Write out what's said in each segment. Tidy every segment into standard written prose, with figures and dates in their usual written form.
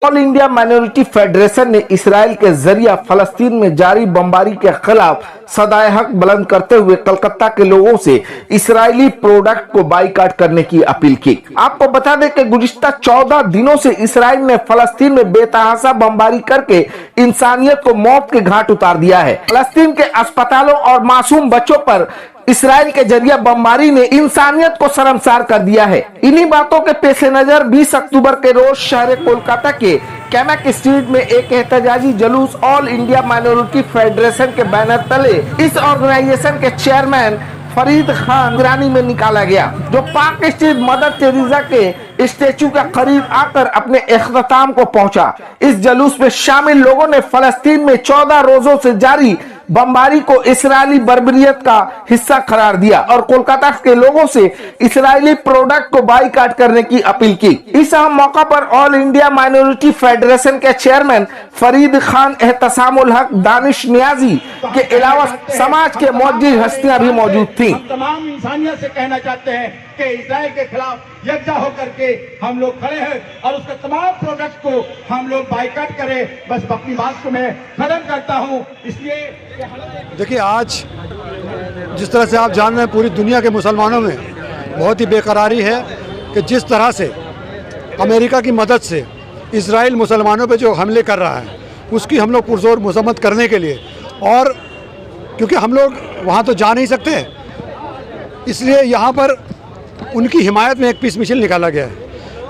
All India minority federation ने Israel के जरिए फलस्तीन में जारी बमबारी के खिलाफ सदाए हक बुलंद करते हुए कलकत्ता के लोगों से इसराइली प्रोडक्ट को बाइकाट करने की अपील की। आपको बता दें कि गुज़िश्ता 14 दिनों से इसराइल ने फलस्तीन में बेतहाशा बमबारी करके इंसानियत को मौत के घाट उतार दिया है। फलस्तीन के अस्पतालों और मासूम बच्चों पर इसराइल के जरिए बमबारी ने इंसानियत को शर्मसार कर दिया है। इन्हीं बातों के पेश नजर 20 अक्टूबर के रोज शहर कोलकाता के कैमक स्ट्रीट में एक एहतजाजी जुलूस ऑल इंडिया माइनॉरिटी फेडरेशन के बैनर तले इस ऑर्गेनाइजेशन के चेयरमैन फरीद खान निगरानी में निकाला गया, जो पार्क स्ट्रीट मदर टेरेसा के स्टेचू के करीब आकर अपने इख्तिताम को पहुंचा। इस जुलूस में शामिल लोगों ने फलस्तीन में 14 रोजों से जारी बमबारी को इस्राएली बर्बरियत का हिस्सा करार दिया और कोलकाता के लोगों से इस्राएली प्रोडक्ट को बाइकाट करने की अपील की। इस अहम मौका पर ऑल इंडिया माइनॉरिटी फेडरेशन के चेयरमैन फरीद खान, एहतसामुल हक, दानिश नियाजी के अलावा समाज के मौजूद हस्तियां भी मौजूद थी। हम तमाम इंसानियत से कहना चाहते हैं कि इस्राएल के खिलाफ यकजा होकर के हम लोग खड़े हैं और उसके तमाम प्रोडक्ट को हम लोग बाइकाट करें। बस अपनी बात को मैं खत्म करता हूं। इसलिए देखिए, आज जिस तरह से आप जान रहे हैं पूरी दुनिया के मुसलमानों में बहुत ही बेकरारी है कि जिस तरह से अमेरिका की मदद से इजराइल मुसलमानों पे जो हमले कर रहा है उसकी हम लोग पुरजोर मजम्मत करने के लिए, और क्योंकि हम लोग वहाँ तो जा नहीं सकते इसलिए यहाँ पर उनकी हिमायत में एक पीस मिशन निकाला गया है।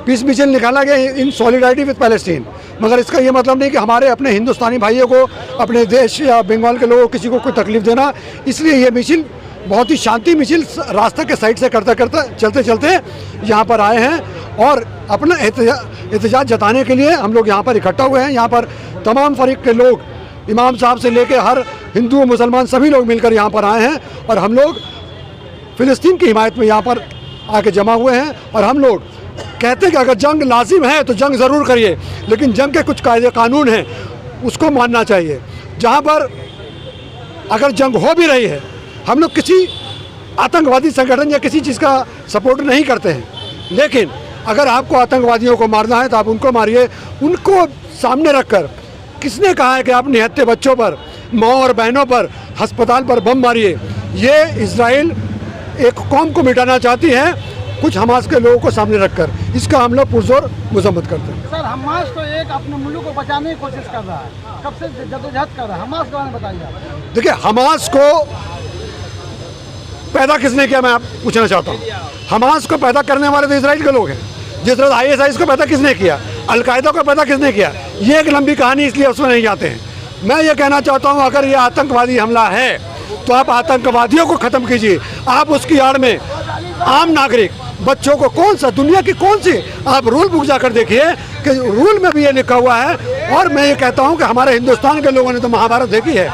पीस मिशन निकाला गया इन सॉलिडारिटी विद पैलेस्टीन, मगर इसका ये मतलब नहीं कि हमारे अपने हिंदुस्तानी भाइयों को, अपने देश या बंगाल के लोगों को किसी को कोई तकलीफ देना। इसलिए ये मिशन बहुत ही शांति मिशन रास्ता के साइड से करता करता चलते चलते यहाँ पर आए हैं और अपना एहतजाज जताने के लिए हम लोग यहाँ पर इकट्ठा हुए हैं। यहाँ पर तमाम फरीक के लोग, इमाम साहब से लेकर हर हिंदू मुसलमान सभी लोग मिलकर यहाँ पर आए हैं और हम लोग फ़िलिस्तीन की हिमायत में यहाँ पर आके जमा हुए हैं। और हम लोग कहते हैं कि अगर जंग लाजिम है तो जंग ज़रूर करिए, लेकिन जंग के कुछ कायदे कानून हैं उसको मानना चाहिए। जहाँ पर अगर जंग हो भी रही है, हम लोग किसी आतंकवादी संगठन या किसी चीज़ का सपोर्ट नहीं करते हैं, लेकिन अगर आपको आतंकवादियों को मारना है तो आप उनको मारिए। उनको सामने रखकर किसने कहा है कि आप निहत्थे बच्चों पर, माँ और बहनों पर, अस्पताल पर बम मारिए? ये इजराइल एक कौम को मिटाना चाहती है कुछ हमास के लोगों को सामने रखकर। इसका हम लोग पुरजोर मजम्मत करते हैं। सर, हमास तो एक अपने मुल्क को बचाने की कोशिश कर रहा है, कब से जद्दोजहद कर रहा है। हमास के बारे में बताइए। देखिए, हमास को पैदा किसने किया, मैं आप पूछना चाहता हूँ। हमास को पैदा करने वाले तो इजराइल के लोग हैं। जिस तरह ISIS को पैदा किसने किया, अलकायदा को पैदा किसने किया, ये एक लंबी कहानी, इसलिए उसमें नहीं जाते हैं। मैं ये कहना चाहता हूँ, अगर ये आतंकवादी हमला है तो आप आतंकवादियों को ख़त्म कीजिए। आप उसकी आड़ में आम नागरिक बच्चों को कौन सा, दुनिया की कौन सी आप रूल बुक जाकर देखिए कि रूल में भी ये लिखा हुआ है। और मैं ये कहता हूँ कि हमारे हिंदुस्तान के लोगों ने तो महाभारत देखी है,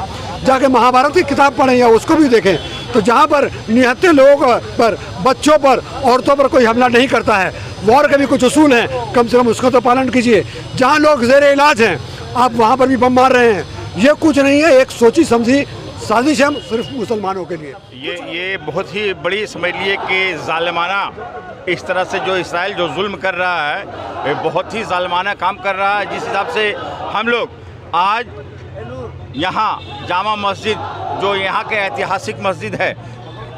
जाके महाभारत की किताब पढ़ें या उसको भी देखें। तो जहाँ पर निहत्थे लोगों पर, बच्चों पर, औरतों पर कोई हमला नहीं करता है, वॉर के भी कुछ उसूल हैं, कम से कम उसका तो पालन कीजिए। जहाँ लोग ज़ेरे इलाज हैं आप वहाँ पर भी बम मार रहे हैं। ये कुछ नहीं है, एक सोची समझी साजिश है सिर्फ मुसलमानों के लिए। ये बहुत ही बड़ी समझ लिए कि जालिमाना इस तरह से जो इसराइल जो जुल्म कर रहा है, ये बहुत ही जालिमाना काम कर रहा है। जिस हिसाब से हम लोग आज यहाँ जामा मस्जिद, जो यहाँ के ऐतिहासिक मस्जिद है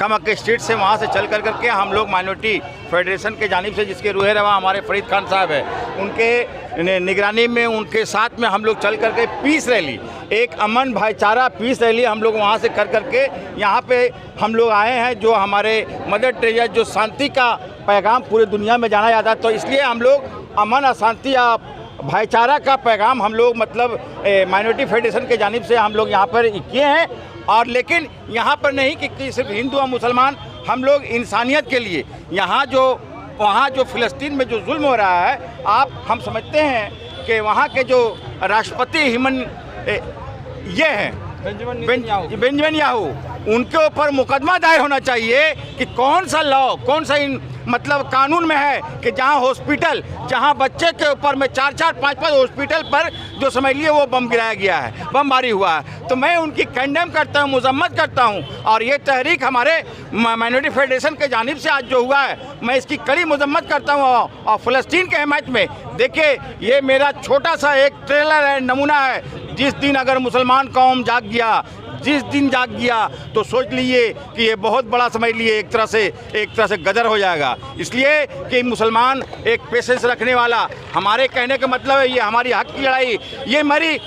कैमक स्ट्रीट से, वहाँ से चल कर करके हम लोग माइनॉरिटी फेडरेशन के जानिब से, जिसके रूहे रवा हमारे फरीद खान साहब है, उनके निगरानी में, उनके साथ में हम लोग चल करके पीस रैली, एक अमन भाईचारा पीस रैली हम लोग वहाँ से कर करके यहाँ पे हम लोग आए हैं। जो हमारे मदर टेरेसा, जो शांति का पैगाम पूरे दुनिया में जाना जाता है, तो इसलिए हम लोग अमन, अशांति या भाईचारा का पैगाम हम लोग मतलब माइनॉरिटी फेडरेशन के जानिब से हम लोग यहाँ पर किए हैं। और लेकिन यहाँ पर नहीं कि सिर्फ हिंदू और मुसलमान, हम लोग इंसानियत के लिए यहाँ जो वहाँ जो फ़िलिस्तीन में जो जुल्म हो रहा है, हम समझते हैं कि वहाँ के जो राष्ट्रपति ये हैं बेंजामिन नेतन्याहू, उनके ऊपर मुकदमा दायर होना चाहिए कि कौन सा लॉ, कौन सा मतलब कानून में है कि जहाँ हॉस्पिटल, जहाँ बच्चे के ऊपर में 4-4, 5-5 हॉस्पिटल पर जो समझ लिए वो बम गिराया गया है, बमबारी हुआ है। तो मैं उनकी कंडेम करता हूँ, मजम्मत करता हूँ। और ये तहरीक हमारे माइनॉरिटी फेडरेशन के जानिब से आज जो हुआ है, मैं इसकी कड़ी मजम्मत करता हूँ। और फ़लस्तीन के हिमायत में देखिए, ये मेरा छोटा सा एक ट्रेलर है, नमूना है। जिस दिन अगर मुसलमान कौम जाग गया, जिस दिन जाग गया, तो सोच लीजिए कि ये बहुत बड़ा समझ लिए एक तरह से गदर हो जाएगा। इसलिए कि मुसलमान एक पेशेंस रखने वाला, हमारे कहने का मतलब है ये हमारी हक की लड़ाई, ये मेरी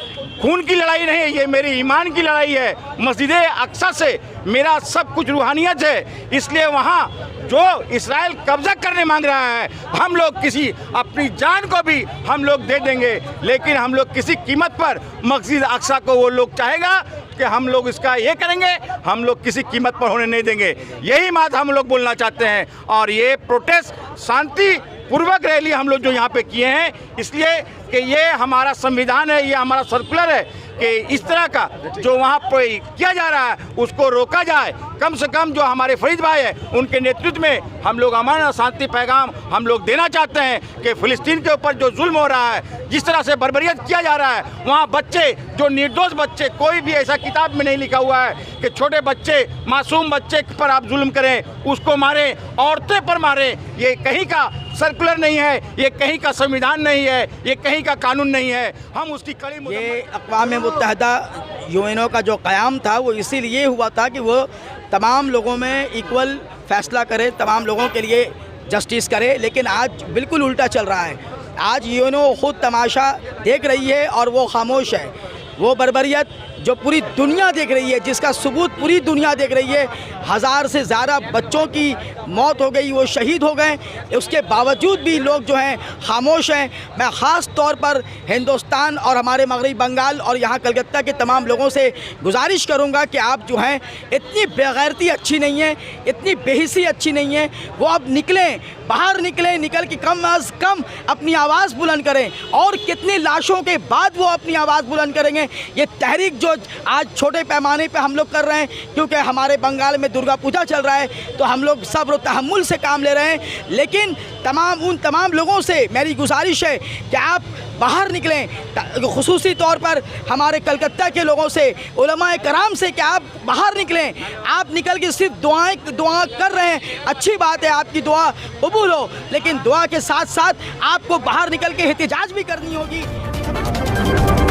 खून की लड़ाई नहीं है, ये मेरी ईमान की लड़ाई है। मस्जिद अक्सा से मेरा सब कुछ रूहानियत है। इसलिए वहाँ जो इस्राइल कब्जा करने मांग रहा है, हम लोग किसी अपनी जान को भी हम लोग दे देंगे, लेकिन हम लोग किसी कीमत पर मस्जिद अक्सा को वो लोग चाहेगा कि हम लोग इसका ये करेंगे, हम लोग किसी कीमत पर होने नहीं देंगे। यही बात हम लोग बोलना चाहते हैं। और ये प्रोटेस्ट शांति पूर्वक रैली हम लोग जो यहाँ पे किए हैं, इसलिए कि ये हमारा संविधान है, ये हमारा सर्कुलर है कि इस तरह का जो वहाँ पर किया जा रहा है उसको रोका जाए। कम से कम जो हमारे फरीद भाई हैं उनके नेतृत्व में हम लोग अमन और शांति पैगाम हम लोग देना चाहते हैं कि फ़िलिस्तीन के ऊपर जो जुल्म हो रहा है, जिस तरह से बर्बरियत किया जा रहा है, वहाँ बच्चे जो निर्दोष बच्चे, कोई भी ऐसा किताब में नहीं लिखा हुआ है कि छोटे बच्चे, मासूम बच्चे पर आप जुल्म करें, उसको मारें, औरतें पर मारें। ये कहीं का सर्कुलर नहीं है, ये कहीं का संविधान नहीं है, ये कहीं का कानून नहीं है। हम उसकी कड़ी ये अक़वाम मुत्तहिदा यूएनओ का जो क़याम था वो इसीलिए हुआ था कि वो तमाम लोगों में इक्वल फैसला करे, तमाम लोगों के लिए जस्टिस करे। लेकिन आज बिल्कुल उल्टा चल रहा है। आज यूएनओ खुद तमाशा देख रही है और वो खामोश है। वो बर्बरियत जो पूरी दुनिया देख रही है, जिसका सबूत पूरी दुनिया देख रही है, 1000 से ज़्यादा बच्चों की मौत हो गई, वो शहीद हो गए, उसके बावजूद भी लोग जो हैं खामोश हैं। मैं ख़ास तौर पर हिंदुस्तान और हमारे मगरबी बंगाल और यहाँ कलकत्ता के तमाम लोगों से गुजारिश करूँगा कि आप जो हैं, इतनी बेगैरती अच्छी नहीं है, इतनी बेहिसी अच्छी नहीं है। वो अब निकलें, बाहर निकलें, निकल के कम अज़ कम अपनी आवाज़ बुलंद करें। और कितनी लाशों के बाद वो अपनी आवाज़ बुलंद करेंगे। ये तहरीक जो आज छोटे पैमाने पे हम लोग कर रहे हैं, क्योंकि हमारे बंगाल में दुर्गा पूजा चल रहा है, तो हम लोग सब्र तहम्मुल से काम ले रहे हैं। लेकिन उन तमाम लोगों से मेरी गुजारिश है कि आप बाहर निकलें, खुसूसी तौर पर हमारे कलकत्ता के लोगों से, उलमाए कराम से, कि आप बाहर निकलें। आप निकल के सिर्फ दुआ कर रहे हैं, अच्छी बात है, आपकी दुआ कबूल हो, लेकिन दुआ के साथ साथ आपको बाहर निकल के एहतिजाज भी करनी होगी।